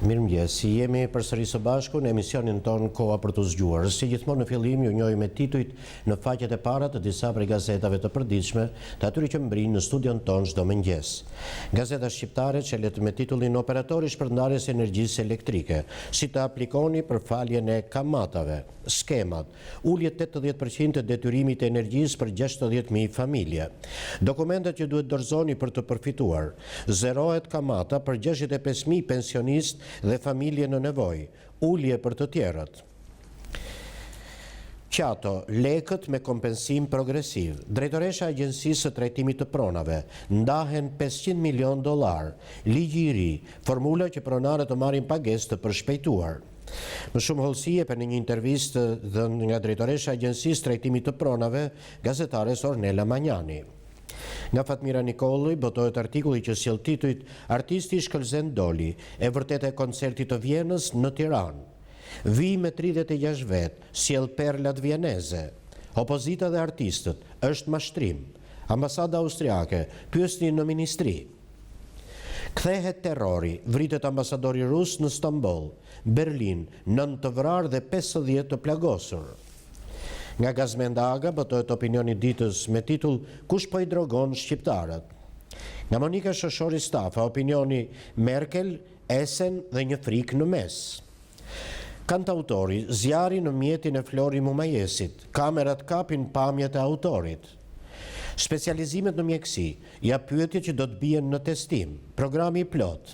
Mirëmëngjes, jemi përsëri së bashku në emisionin ton Koha për të zgjuar. Si gjithmonë në fillim ju njohim me titujt në faqet e para të disa prej gazetave të përditshme, të atyre që mbrin në studion ton çdo mëngjes. Gazeta shqiptare çelet me titullin Operatori shpërndarjes energjisë elektrike, si të aplikoni për faljen e kamatave, skemat, ulje 80% të detyrimit të energjisë për 60.000 familje. Dokumentet që duhet dorëzoni për të përfituar, zerohet kamata për 65.000 pensionistë dhe familje në nevojë, ulje për të tjerët. Qato, lekët me kompensim progresiv. Drejtoresha e Agjencisë së Trajtimit të Pronave, ndahen $500 milion, ligji i ri, formula që pronarët të marrin pagesë të përshpejtuar. Më shumë hollësie për në një intervistë dhënë nga drejtoresha e Agjencisë së Trajtimit të Pronave, gazetares Ornella Magnani. Nga Fatmira Nikolli botohet artikulli që sjell titujt Artisti shkëlzen doli, e vërtetë e koncertit të Vjenës në Tiranë. Vi me 36 vet, sjell perlat vjeneze. Opozita dhe artistët, është mashtrim. Ambasada austriake, pyesni në ministri. Kthehet terrori, vritet ambasadori rus në Stamboll, Berlin, 9 të vrarë dhe 50 të plagosur. Nga Gazmenda Aga botohet opinioni ditës me titull Kush po i drogon shqiptarët. Nga Monika Shoshori Stafa opinioni Merkel, Esen dhe një frikë në mes. Kantautori, zjarri në mjetin e Flori Mumajesit, kamerat kapin pamjet e autorit. Specializimet në mjeksi, ja pyetje që do të bien në testim, programi i plot.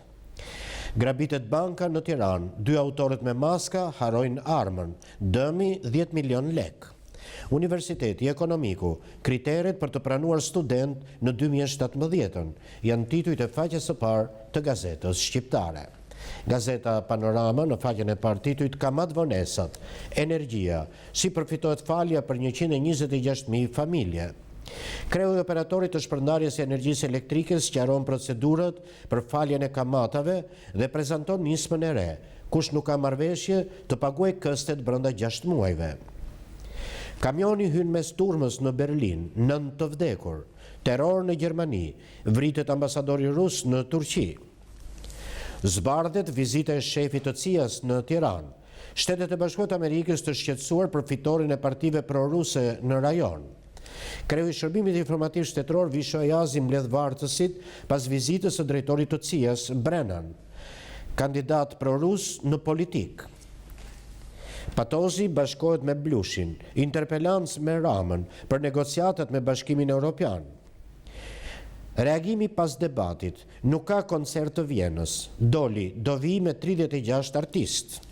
Grabitet banka në Tiranë, 2 autorët me maska harojnë armën, dëmi 10 milion lek. Universiteti Ekonomiku, kriteret për të pranuar student në 2017, janë titujt e faqes së parë të gazetës shqiptare. Gazeta Panorama në faqen e parë titujt Kamat vonesat, energjia, si përfitohet falja për 126.000 familje. Kreu i operatorit të shpërndarjes së energjisë elektrike sqaron procedurat për faljen e kamatave dhe prezanton nismën e re, kush nuk ka marrëveshje të paguajë këstet brenda 6 muajve. Kamioni hyn mes turmës në Berlin, 9 të vdekur. Terror në Gjermani, vritet ambasadori rus në Turqi. Zbardhet vizita e shefit të CIA-s në Tiranë. Shtetet e Bashkuara të Amerikës të shqetësuar për fitoren e partive proruse në rajon. Kreu i Shërbimit Informativ Shtetëror Visho Ajazi mbledh vartësit pas vizitës së drejtorit të CIA-s Brennan, kandidat prorus në politikë. Patozi bashkohet me Blushin, interpelancë me Ramën për negociatat me Bashkimin Evropian. Reagimi pas debatit, nuk ka koncert të Vjenës, doli, do vi me 36 artistë.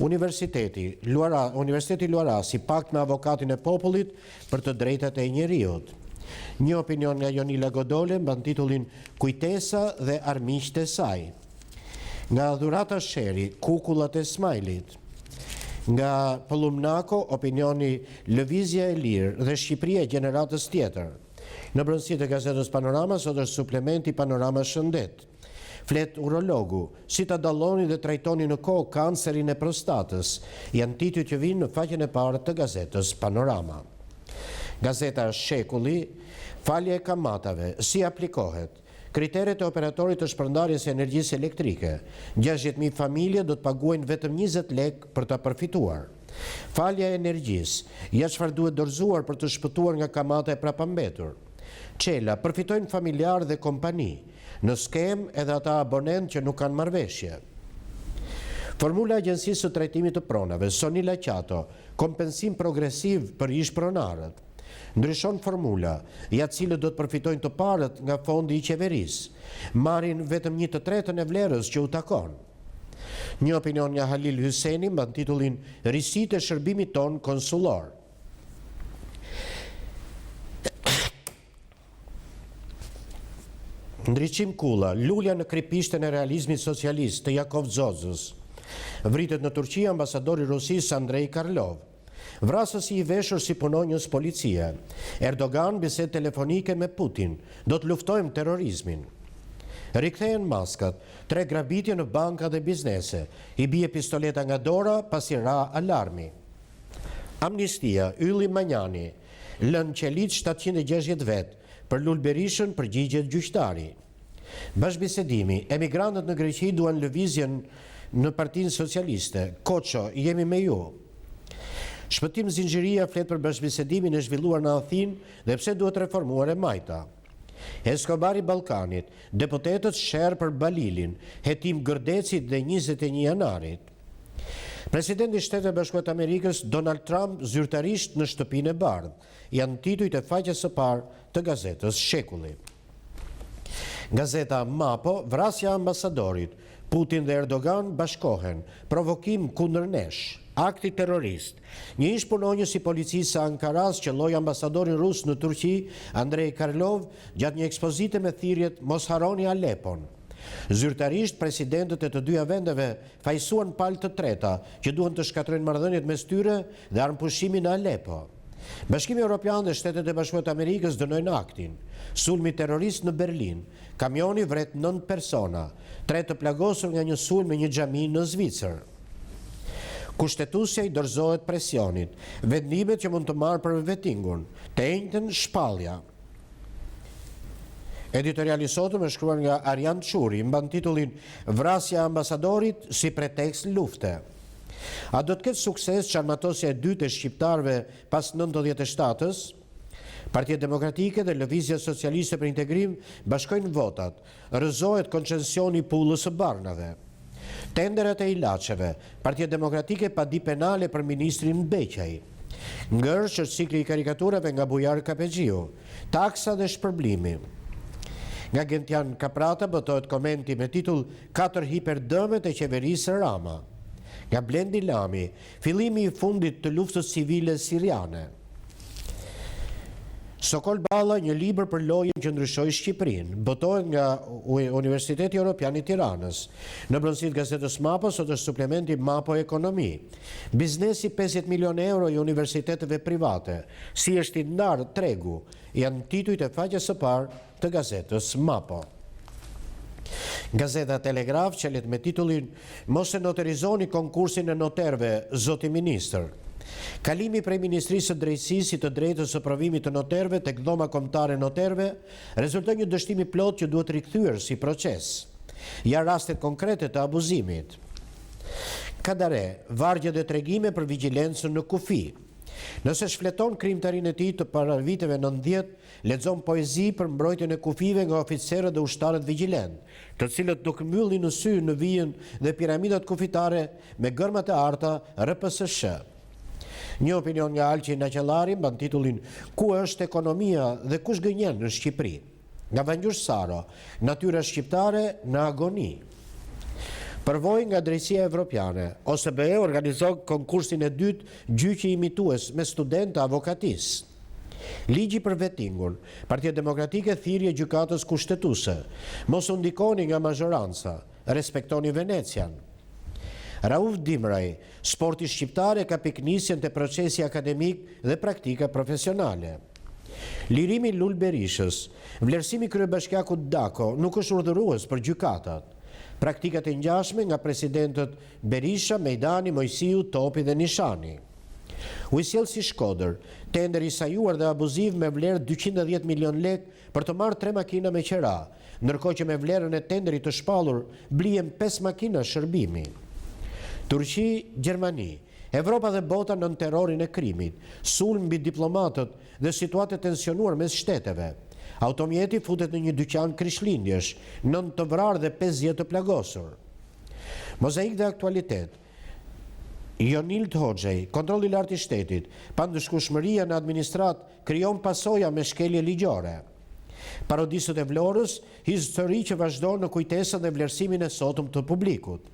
Universiteti Luarasi pakt me avokatin e popullit për të drejtat e njeriut. Një opinion nga Jonila Godole mban titullin Kujtesa dhe armiqtë e saj. Nga Dhurata Sheri, kukullat e Smajlit. Nga Pollumnako, opinioni Lëvizja e Lirë dhe Shqipëria e gjeneratës tjetër. Në brëndësitë e gazetës Panorama sot është suplementi Panorama Shëndet. Flet urologu, si ta dalloni dhe trajtoni në kohë kancerin e prostatës, janë titujt që vinë në faqen e parë të gazetës Panorama. Gazeta Shekulli, falja e kamatave, si aplikohet? Kriteret e operatorit të shpërndarjes së energjisë elektrike. 60.000 familje do të paguajnë vetëm 20 lek për ta përfituar. Falja e energjisë, ja çfarë duhet dorëzuar për të shpëtuar nga kamata e prapambetur. Çela, përfitojnë familjar dhe kompani. Në skem edhe ata abonent që nuk kanë marrëveshje. Formula e Agjencisë së Trajtimit të Pronave, Sonila Qato, kompensim progresiv për ish-pronarët. Ndryshon formula, ja cilët do të përfitojnë të parët nga fondi i qeverisë, marrin vetëm 1/3 e vlerës që u takon. Një opinion nga Halil Hyseni mban titullin Risitë e shërbimit ton konsullor. Ndriçim Kulla, lulja në kripishten e realizmit socialist të Jakov Zozës. Vritet në Turqi ambasadori Rusisë Andrei Karlov. Vrasësi i veshur si punonjës policie. Erdogan bisedë telefonike me Putin. Do të luftojmë terrorizmin. Rikthehen maskat, 3 grabitje në banka dhe biznese. I bie pistoleta nga dora pasi ra alarmi. Amnistia, Ylli Magnani, lën qelit 760 vet, për Lul Berishën përgjigjet gjyqtari. Bashkëbisedimi, emigrantët në Greqi duan lëvizjen në Partinë Socialiste. Koço, jemi me ju. Shpëtim Zinxhiria flet për bashkëbisedimin e zhvilluar në Athinë dhe pse duhet reformuar e Majta. Escobar i Ballkanit, deputetët sherr për Balilin, hetim Gërdecit dhe 21 janarit. Presidenti i Shtetit Bashkuar të Amerikës Donald Trump zyrtarisht në shtëpinë e bardhë, janë titujt e faqes së parë të gazetës Shekulli. Gazeta Mapo, vrasja e ambasadorit, Putin dhe Erdogan bashkohen, provokim kundër nesh, akti terrorist. Një ish punonjës i policisë së Ankaras qelloi ambasadorin rus në Turqi, Andrei Karlov, gjatë një ekspozite me thirrjet mos harroni Alepon. Zyrtarisht, presidentët e të dyja vendeve fajsuan palë të treta që duhen të shkatrojnë marrëdhëniet mes tyre dhe armëpushimin në Alepo. Bashkimi Evropian dhe Shtetet e Bashkuara të Amerikës dënojnë aktin. Sulmi terrorist në Berlin, kamioni vret 9 persona, 3 të plagosur nga një sulm në një xhami në Zvicër. Kushtetuesja i dorëzohet presionit, vendimet që mund të marrë për vettingun, të njëjtën shpallja. Editoriali sotëm është shkruar nga Arjan Çuri, mban titullin Vrasja e ambasadorit si pretekst lufte. A do të ketë sukses çarmatosja e dytë e shqiptarëve pas 97-s? Partia Demokratike dhe Lëvizja Socialiste për Integrim bashkojnë votat. Rrëzohet koncensioni i pullës së Barnave. Tenderat e ilaçeve. Partia Demokratike pa di penale për ministrin Beqaj. Ngërsh është cikli i karikaturave nga Bujar Kapexhiu. Taksa dhe shpërblimi. Nga Gentian Kaprata botohet komenti me titull 4 hiperdëmet e qeverisë Rama. Nga Blendi Lami, fillimi i fundit të luftës civile siriane. Sokol Balla, një libër për lojën që ndryshoi Shqipërinë, botohet nga Universiteti Evropian i Tiranës. Në brëndësit gazetës Mapo, sot është suplementi Mapo Ekonomi. Biznesi 50 milion euro i universiteteve private, si është i ndarë tregu, janë titujt e faqes së parë të gazetës Mapo. Gazeta Telegraf qelet me titullin Mos e noterizoni konkursin e noterve, zoti ministër. Kalimi prej Ministrisë së Drejtësisë të drejtës së provimit të noterve tek dhoma kombëtare noterve rezulton një dështim i plot që duhet rikthyer si proces. Ja rastet konkrete të abuzimit. Kadare, vargje dhe tregime për vigjilencën në kufi. Nëse shfleton krimtarin e tij të para viteve 90, lexon poezi për mbrojtjen e kufive nga oficerët dhe ushtarët vigjilent, të cilët nuk mbyllin në sy në vijën dhe piramidat kufitare me gërmat e arta RPSSH. Një opinion nga Alqi Naqellari mban titullin Ku është ekonomia dhe kush gënjen në Shqipëri? Nga Vangjur Saro, natyra shqiptare në agoni. Përvojë nga Drejtësia Evropiane, OSBE organizon konkursin e dytë gjyqi imitues me studentë avokatisë. Ligji për vettingun, Partia Demokratike thirrje gjykatës kushtetuese. Mos u ndikoni nga mazhoranca, respektoni Venecian. Rauf Dimraj, sporti shqiptare ka piknisjen të procesi akademik dhe praktika profesionale. Lirimi Lul Berishës, vlerësimi kryebashkiakut Dako nuk është urdhërues për gjykatat. Praktikat e ngjashme nga presidentët Berisha, Mejdani, Mojsiu, Topi dhe Nishani. U sjell si Shkodër, tender i sajuar dhe abuziv me vlerë 210 milion lek për të marrë 3 makina me qera, ndërkohë që me vlerën e tenderit të shpallur blihen 5 makina shërbimi. Turqi, Gjermani, Evropa dhe bota nën terrorin e krimit, sulm mbi diplomatët dhe situatë tensionuar mes shteteve. Automjeti futet në një dyqan Krishtlindjesh, 9 të vrarë dhe 50 të plagosur. Mozaik dhe aktualitet. Jonild Hoxhej, kontrolli i lartë i shtetit, pandëshkueshmëria në administrat krijon pasoja me shkelje ligjore. Parodistët e Vlorës, histori që vazhdon në kujtesën dhe vlerësimin e sotëm të publikut.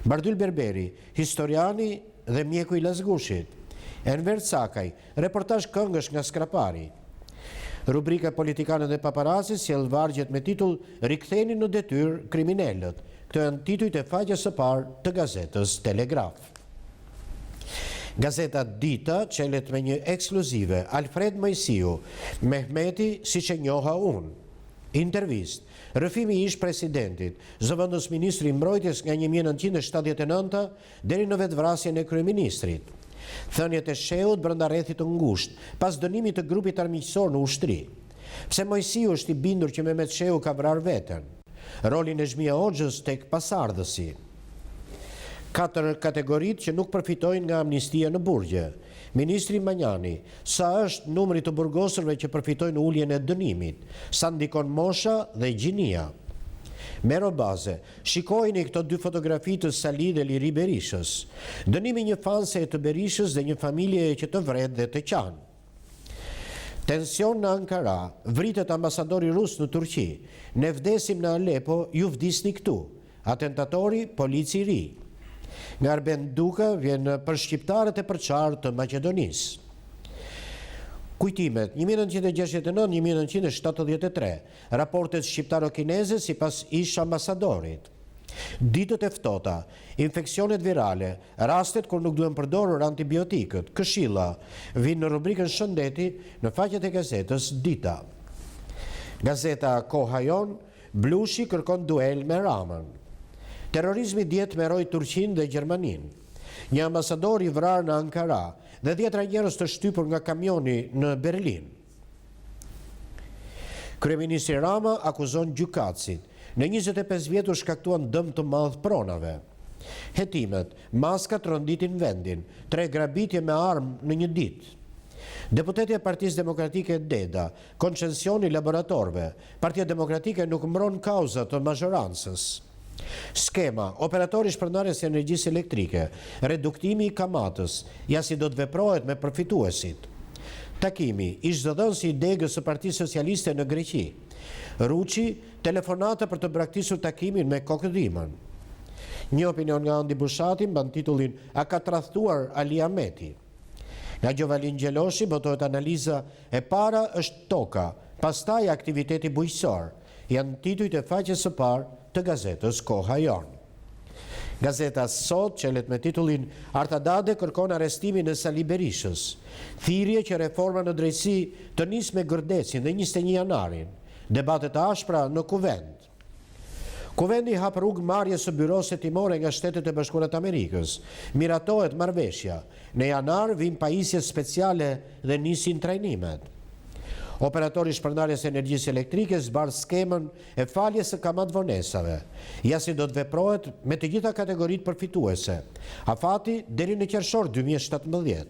Bardyl Berberi, historiani dhe mjeku i Lazgushit. Enver Cakaj, reportazh këngësh nga Skrapari. Rubrika Politikanët dhe paparazzi sjell vargjet me titull Riktheni në detyrë kriminalët. Këto janë titujt e faqes së parë të gazetës Telegraf. Gazeta Dita qelet me një ekskluzive Alfred Mojsiu, Mehmeti siç e njoha unë. Intervist. Rrëfimi i ish presidentit, zëvendës ministri i mbrojtjes nga 1979 deri në vetvrasjen e kryeministrit. Thënjet e shehut brenda rrethit të ngushtë, pas dënimit të grupit armiqësor në ushtri. Pse Mojsiu është i bindur që Mehmet Shehu ka vrarë veten? Rolin e Xhmia Hoxhës tek pasardhësi. 4 kategoritë që nuk përfitojnë nga amnistia në burgje. Ministri Manjani, sa është numri të burgosurve që përfitojnë ulljen e dënimit, sa ndikon mosha dhe gjinia. Mero baze, shikojni këto 2 fotografi të Sali dhe Liri Berishës. Dënimi një fanse e të Berishës dhe një familje që të vret dhe të qanë. Tension në Ankara, vritet ambasadori rus në Turqi. Ne vdesim në Alepo, ju vdisni këtu. Atentatori, polici ri. Nga Arben Duka vjen për shqiptarët e përçarë të Maqedonisë. Kujtimet 1969-1973, raportet shqiptaro-kineze si pas ish ambasadorit. Ditët e ftohta, infeksionet virale, rastet kur nuk duhen përdorur antibiotikët, këshilla, vinë në rubrikën Shëndeti në faqet e gazetës Dita. Gazeta Koha Jon, Blushi kërkon duel me Ramën. Terrorizmi djetë meroj Turqinë dhe Gjermaninë. Një ambasador i vrarë në Ankara dhe 10 njerëz të shtypur nga kamioni në Berlin. Kryeministri Rama akuzon gjykatësit. Në 25 vjetur shkaktuan dëm të madh pronave. Hetimet, maskat rënditin vendin, 3 grabitje me armë në një ditë. Deputetja e Partisë Demokratike Deda, koncensioni laboratorëve. Partia Demokratike nuk mbron kauza të mazhorancës. Skema, operatori shpërndarjes së energjisë elektrike, reduktimi i kamatës, ja si do të veprohet me përfituesit. Takimi, ish-zëdhënësi i degës së Partisë Socialiste në Greqi. Ruçi, telefonata për të braktisur takimin me Kokëdhimën. Një opinion nga Andi Bushati mban titullin "A ka tradhtuar Ali Ahmeti". Nga Gjovalin Gjeloshi botohet analiza e para është toka, pastaj aktiviteti bujqësor. Janë titujt e faqes së parë të gazetës Koha Jon. Gazeta Sot qelet me titullin "Artadade kërkon arrestimin e Sali Berishës. Thirrje që reforma në drejtësi të nisë me Gërdecin dhe 21 janarin. Debatet ashpra në Kuvend. Kuvendi hap rrugë marrjes së byros hetimore nga Shtetet e Bashkuara të Amerikës. Miratohet marrëveshja. Në janar vijnë pajisjet speciale dhe nisin trajnimet. Operatori shpërndarjes së energjisë elektrike zbar skemën e faljes së kamatvonesave. Ja si do të veprohet me të gjitha kategoritë përfituese. Afati deri në qershor 2017.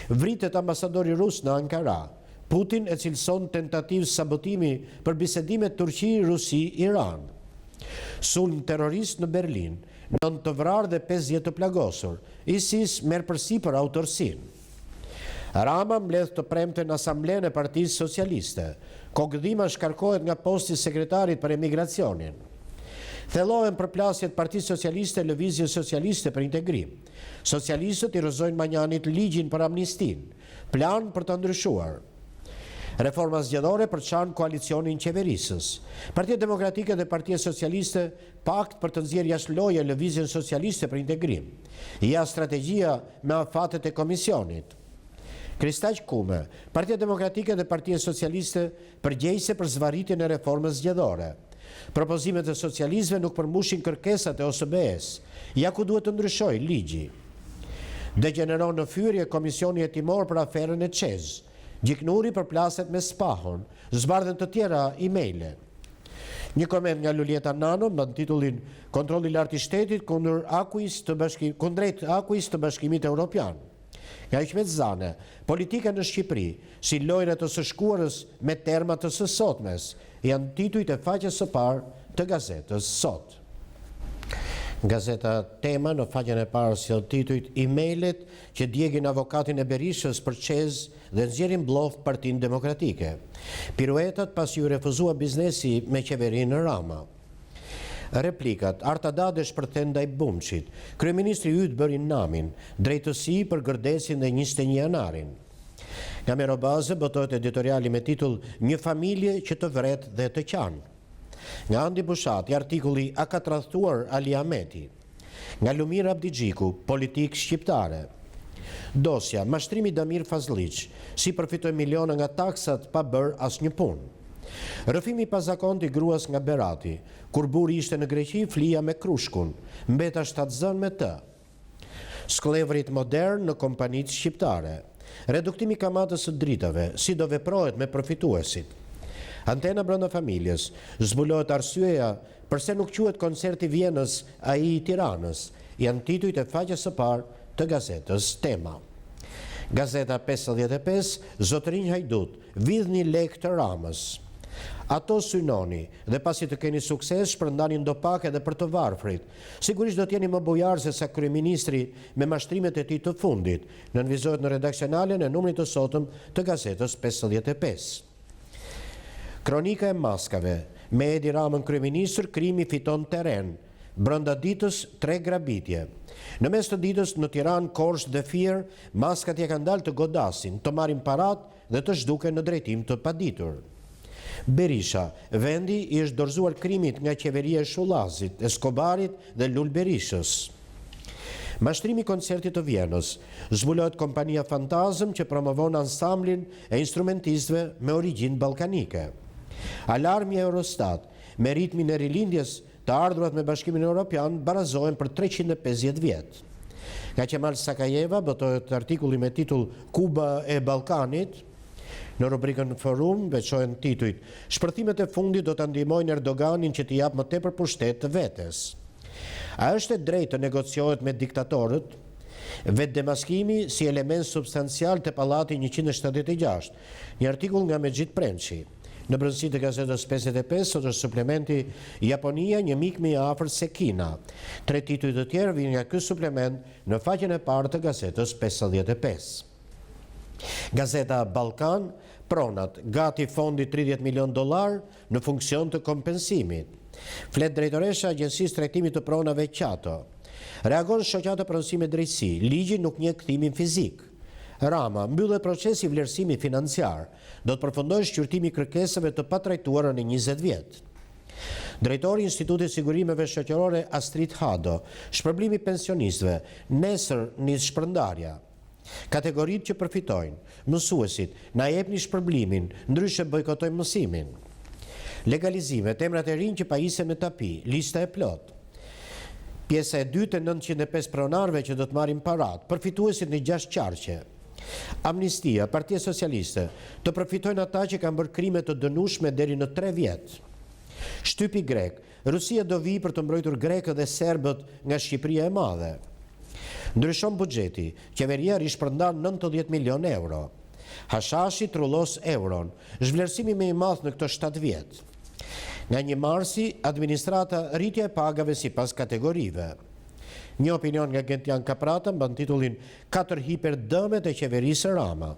Vritet ambasadori rus në Ankara. Putin e cilëson tentativë sabotimi për bisedimet Turqi-Rusi-Iran. Sulm terrorist në Berlin, 9 të vrarë dhe 50 të plagosur. ISIS merr përsipër autorsinë. Rama mbledh të premte në Asamblenë e Partisë Socialiste. Kokëdhima shkarkohet nga posti sekretarit për emigracionin. Thellohen përplasjet Partisë Socialiste e Lëvizjes Socialiste për integrim. Socialistët i rrëzojnë Manjanit ligjin për amnistin, plan për të ndryshuar. Reforma zgjedhore përçan koalicionin qeverisës. Partia Demokratike dhe Partia Socialiste pakt për të nxjerrë jashtë loje Lëvizjen Socialiste për integrim. Ja strategjia me afatet e komisionit. Kristaq Kume, Partia Demokratike dhe Partia Socialiste përgjegjëse për zvarritjen e reformës zgjedhore. Propozimet e socialistëve nuk përmbushin kërkesat e OSBE-s. Ja ku duhet të ndryshojë ligji. Degeneron në fyrje komisioni hetimor për aferën e Çez. Gjiknuri përplaset me Spahon, zbardhen të tjera emaile. Një koment nga Lulieta Nano me titullin "Kontrolli i lartë i shtetit kundrejt akuis të Bashkimit Evropian". Nga Iqmet Zane, politika në Shqipëri, si lojrat të së shkuarës me termat të së sotmes, janë titujt e faqes së parë të gazetës Sot. Gazeta Tema në faqen e parë sjell titujt "Emailet që djegin avokatin e Berishës për Çez dhe nxjerrin bllok Partinë Demokratike. Piruetat pasi u refuzua biznesi me qeverinë Rama". Replikat, Artadade shpërthen ndaj Bumçit, kryeministri yt bëri namin, drejtësi për Gërdesin dhe 21 janarin. Nga Merobaze botohet editoriali me titull "Një familje që të vret dhe të qan". Nga Andi Bushati, artikulli "A ka tradhtuar Ali Ahmeti". Nga Lumir Abdigjiku, politik shqiptare. Dosja, mashtrimi Damir Fazliq, si përfitoi miliona nga taksat pa bërë asnjë punë. Rrëfimi pazakonti gruas nga Berati, kur burri ishte në Greqi, flija me krushkun, mbeta shtatzën me të. Sklevrit modern në kompanitë shqiptare. Reduktimi kamatës së dritave, si do veprohet me përfituesit. Antena brenda familjes, zbulohet arsyeja pse nuk quhet koncerti Vjenës ai i Tiranës. janë titujt e faqes së parë të gazetës Tema. Gazeta 55, Zotërinj Hajdut, vidhni lek të Ramës. Ato synoni dhe pasi të keni sukses shpërndani ndo pak edhe për të varfrit. Sigurisht do t'jeni më bujar se sa kryeministri me mashtrimet e tij të fundit, nënvizohet në redaksionalen e numrit të sotëm të gazetës 55. Kronika e maskave, me Edi Ramën kryeministër, krimi fiton terren. Brënda ditës 3 grabitje. Në mes të ditës në Tiranë, Korçë dhe Fier, maskat ja kanë dalë të godasin, të marrin parat dhe të zhduken në drejtim të paditur. Berisha, vendi i është dorëzuar krimit nga qeveria e Shullazit, Eskobarit dhe Lul Berishës. Mashtrimi i koncertit të Vjenës, zbulohet kompania Fantazm që promovon ansamblin e instrumentistëve me origjinë ballkanike. Alarmi Eurostat, me ritmin e rilindjes të ardhurat me Bashkimin Evropian barazohen për 350 vjet. Nga Kemal Sakajeva botohet artikulli me titull Kuba e Ballkanit. Në rubrikën Forum veçohen titujt Shpërthimet e fundit do të ndihmojnë Erdoganin që t'i jap më tepër pushtet të vetes. A është e drejtë të negociohet me diktatorët? Vetdemaskimi si element substancial të Pallati 176, një artikull nga Mexhit Premçi. Në brendësi të gazetës 55 sot është suplementi Japonia, një mik më i afërt se Kina. 3 tituj të tjerë vijnë nga ky suplement në faqen e parë të gazetës 55. Gazeta Ballkan, pronat, gati fondi $30 milion në funksion të kompensimit. Flet drejtoresha e Agjencisë Trajtimit të Pronave Qato. Reagon shoqata pronësime drejtësi, ligji nuk njeh kthimin fizik. Rama, mbyllet procesi i vlerësimit financiar, do të përfundojë shqyrtimi i kërkesave të patrajtuara në 20 vjet. Drejtori i Institutit Sigurimeve Shoqërore Astrid Hado, shpërblimi pensionistëve, nesër nis shpërndarja. Kategoritë që përfitojnë, mësuesit, na jepni shpërblimin, ndryshe bojkotojmë mësimin. Legalizime, emrat e rinj që pajisen me tapi, lista e plot. Pjesa e dytë e 905 pronarëve që do të marrin parat, përfituesit në 6 qarqe. Amnistia, Partia Socialiste, të përfitojnë ata që kanë bërë krime të dënueshme deri në 3 vjet. Shtypi grek, Rusia do vi për të mbrojtur grekët dhe serbët nga Shqipëria e Madhe. Ndryshon buxheti, qeveria rishpërndan 90 milion euro. Hashashi trullos euron, zhvlerësimi më i madh në këto 7 vjet. Nga 1 marsi, administrata rritja e pagave sipas kategorive. Një opinion nga Gentian Kaprata mban titullin 4 hiperdëmet e qeverisë Rama.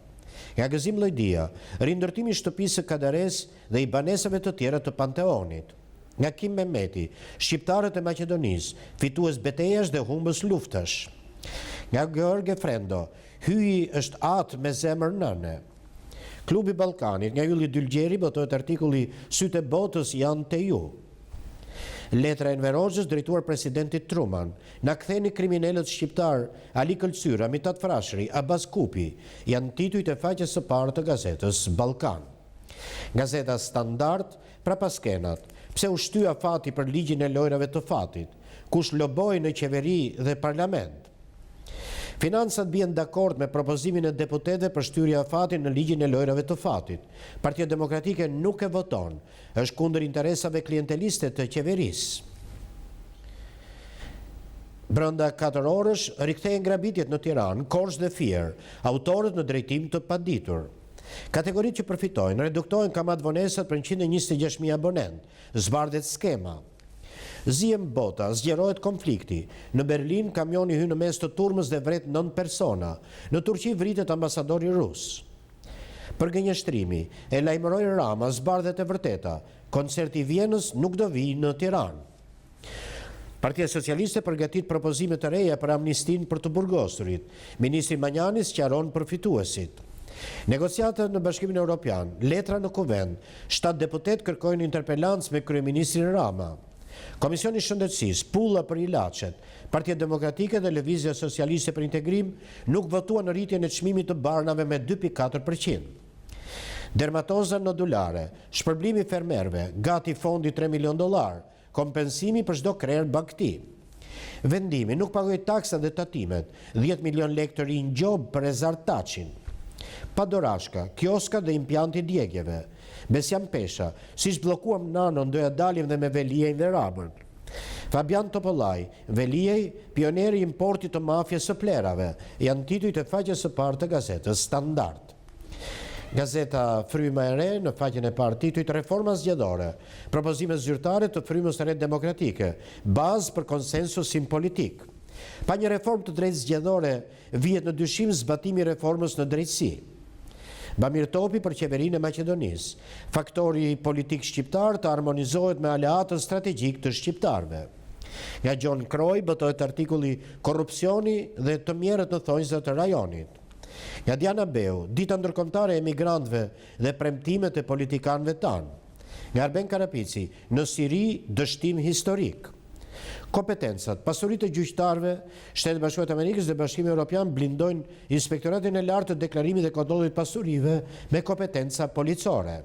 Nga Gëzim Llojdia, rindërtimi i shtëpisë së Kadares dhe i banesave të tjera të Panteonit. Nga Kim Mehmeti, shqiptarët e Maqedonisë, fitues betejësh dhe humbës luftash. Nga Gheorghe Frendo, hyi është atë me zemër nëne. Klubi Ballkanit, nga Ylli Dylgjeri, botohet artikulli Sytë e botës janë te ju. Letra Enver Hoxhës drejtuar presidentit Truman, na ktheni kriminalët shqiptar Ali Këlqyra, Mitat Frashëri, Abbas Kupi, janë titujt e faqes së parë të gazetës Ballkan. Gazeta Standard, prapaskenat, pse u shtya fati për ligjin e lojrave të fatit, kush loboi në qeveri dhe parlament. Financat bien dakord me propozimin e deputetëve për shtyrje e fatit në ligjin e lojrave të fatit. Partia Demokratike nuk e voton, është kundër interesave klienteliste të qeverisë. Brenda 4 orësh rikthehen grabitjet në Tiranë, Korçë dhe Fier, autorët në drejtim të paditur. Kategoritë që përfitojnë, reduktohen kamat vonesat për 126.000 abonent, zbardhet skema. Zihem bota, zgjerohet konflikti. Në Berlin, kamioni hyn në mes të turmës dhe vret 9 persona. Në Turqi vritet ambasadori rus. Për gënjeshtrimi, e lajmëroi Rama, zbardhet e vërteta. Koncerti i Vjenës nuk do vijë në Tiranë. Partia Socialiste përgatit propozime të reja për amnistin për të burgosurit. Ministri Manjani sqaron përfituesit. Negociatët në Bashkimin Evropian, letra në kuvend, 7 deputet kërkojnë interpelancë me kryeministrin Rama. Komisioni Shëndetësisë, pulla për ilaçet, Partia Demokratike dhe Lëvizja Socialiste për Integrim nuk votuan në rritjen e çmimit të barnave me 2.4%. Dermatoza nodulare, shpërblimi fermerëve, gati fondi $3 milion, kompensimi për çdo krerë bakti. Vendimi nuk pagoi taksat dhe tatimet, 10 milion lekë të rinj gjob për Ezar Taçin. Padorashka, kioska dhe impjanti djegjeve. Besjam Pesha, si zblokuam nanon doja dalim dhe me Velijën dhe Ramën. Fabian Topollaj, Veliej, pioneri i importit të mafjes së plerave, janë titujt e faqes së parë të gazetës Standard. Gazeta Fryma e Re, në faqen e parë titujt reforma zgjedhore, propozime zyrtare të frymës së re demokratike, bazë për konsensusin politik. Pa një reformë të drejtë zgjedhore, vihet në dyshim zbatimi i reformës në drejtësi. Bamir Topi për qeverinë e Maqedonisë. Faktori politik shqiptar të harmonizohet me aleatën strategjik të shqiptarëve. Nga John Croy botohet artikulli korrupsioni dhe të mjerët në thonjza të rajonit. Nga Diana Beu, dita ndërkombëtare e emigrantëve dhe premtimet e politikanëve tanë. Nga Arben Karapici, në Siri dështim historik. Kompetencat, pasuritë e gjyqtarëve, Shtetet Bashkuara të Amerikës dhe Bashkimi Evropian blindojnë Inspektoratin e Lartë të Deklarimit dhe Kontrollit Pasurive me kompetenca policore.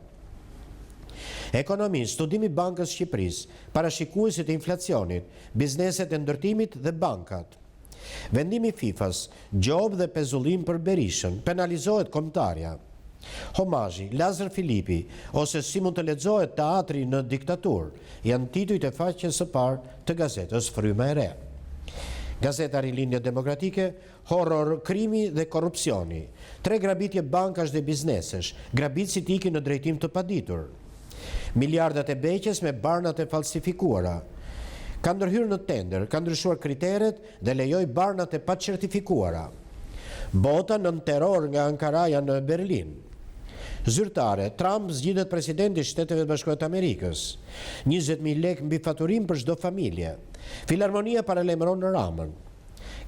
Ekonomi, studimi i Bankës Shqipërisë, parashikuesit e inflacionit, bizneset e ndërtimit dhe bankat. Vendimi FIFA-s, gjob dhe pezullim për Berishën, penalizohet kombëtarja. Homazhi, Lazar Filipi, ose si mund të lexohet teatri në diktaturë, janë titujt e faqes së parë të gazetës Fryma e Re. Gazeta Rilindje Demokratike, horror, krimi dhe korrupsioni. 3 grabitje bankash dhe biznesesh, grabitësit ikin në drejtim të paditur. Miliardat e beqes me barnat e falsifikuara. Ka ndërhyrë në tender, ka ndryshuar kriteret dhe lejoi barnat e pacertifikuara. Bota nën terror nga Ankaraja në Berlin. Zyrtare, Trump zgjidhet presidenti i Shteteve Bashkuara të Amerikës. 20.000 lekë mbi faturim për çdo familje. Filharmonia paralajmëron në Ramën.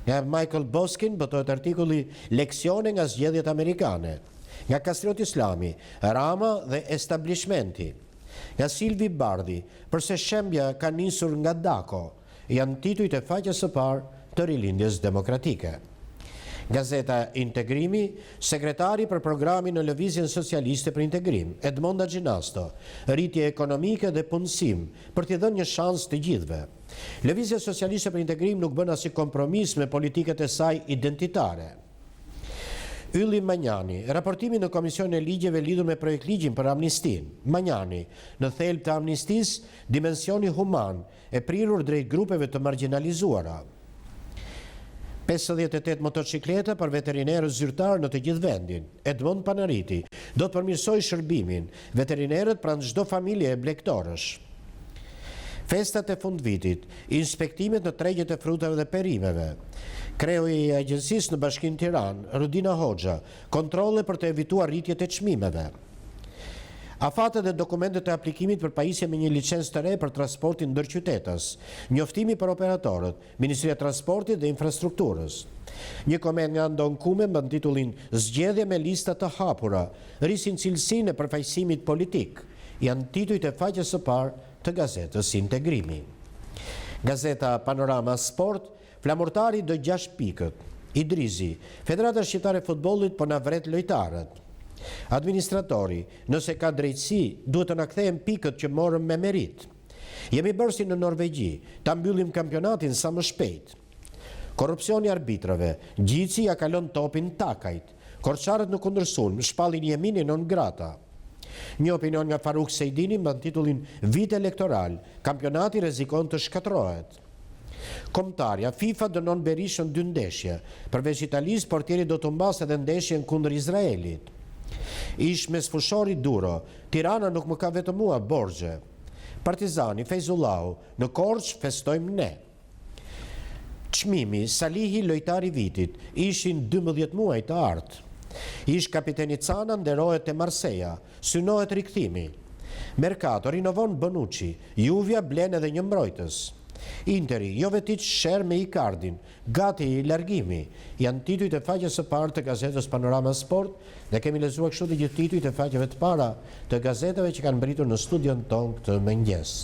Nga Michael Boskin botohet artikulli Leksione nga zgjedhjet amerikane. Nga Kastriot Islami, Rama dhe establishmenti. Nga Silvi Bardhi, përse shembja ka nisur nga Dako, janë titujt e faqes së parë të Rilindjes Demokratike. Gazeta Integrimi, sekretari për programin në Lëvizjen Socialiste për Integrim, Edmonda Gjinasto, rritje ekonomike dhe punësim, për t'i dhënë një shans të gjithëve. Lëvizja Socialiste për Integrim nuk bën asnjë kompromis me politikat e saj identitare. Ylli Manjani, raportimi në Komisionin e Ligjeve lidhur me projekt ligjin për amnistin. Manjani, në thelb të amnistisë, dimensioni human, e prirur drejt grupeve të marginalizuara. 58 motocikleta për veterinerët zyrtar në të gjithë vendin. Edmond Panariti do të përmirësoj shërbimin, veterinerët pranë çdo familje e blegtorësh. Festat e fundvitit, inspektimet në tregjet e frutave dhe perimeve. Kreu i agjencisë në Bashkinë Tiranë, Rudina Hoxha, kontrolle për të evituar rritjet e çmimeve. Afatet dhe dokumentet e aplikimit për pajisje me një licencë të re për transportin ndërqytetës, njoftimi për operatorët, Ministria e Transportit dhe Infrastrukturës. Një koment nga Ndon Kume mban titullin Zgjedhje me lista të hapura, rrisin cilësinë e përfaqësimit politik. Janë titujt e faqes së parë të gazetës Integrimi. Gazeta Panorama Sport, flamurtari do 6 pikët. Idrizi, Federata Shqiptare e Futbollit po na vret lojtarët. Administratori, nëse ka drejtësi, duhet të na kthejmë pikët që morëm me merit. Jemi bërë si në Norvegji, ta mbyllim kampionatin sa më shpejt. Korrupsioni arbitrave, Gjici ja kalon topin Takajt. Korçarët në kundërsulm shpallin Jemini non grata. Një opinion nga Faruk Sejdini mban titullin Vit elektoral, kampionati rrezikon të shkatërrohet. Kombëtarja, FIFA dënon Berishën 2 ndeshje. Përveç Italisë, portieri do të mbasë edhe ndeshjen kundër Izraelit. Ish mesfushori Duro, Tirana nuk më ka vetëm mua borxhe. Partizani, Fejzullau, në Korçë festojmë ne. Çmimi, Salihi lojtari vitit, ishin 12 muaj të artë. Ish kapiteni Cana nderohet te Marseja, synohet rikthimi. Mercato rinovon Bonucci, Juvja blen edhe një mbrojtës. Interi, Jovetic sher me Icardin, gati i largimi, janë titujt e faqes së parë të gazetës Panorama Sport dhe kemi lexuar kështu të gjithë titujt e faqeve të para të gazetave që kanë mbritur në studion ton këtë mëngjes.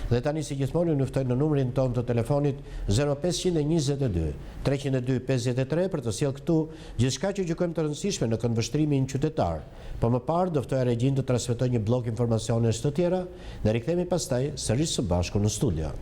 Dhe tani si gjithmonë ju ftoj në numrin ton të telefonit 0522 302 53 për të sjellë këtu gjithçka që gjykojmë të rëndësishme në këndvështrimin qytetar. Po më parë do ftoj regjin të transmetoj një blok informacionesh të tjera dhe rikthehemi pastaj sërish së bashku në studio.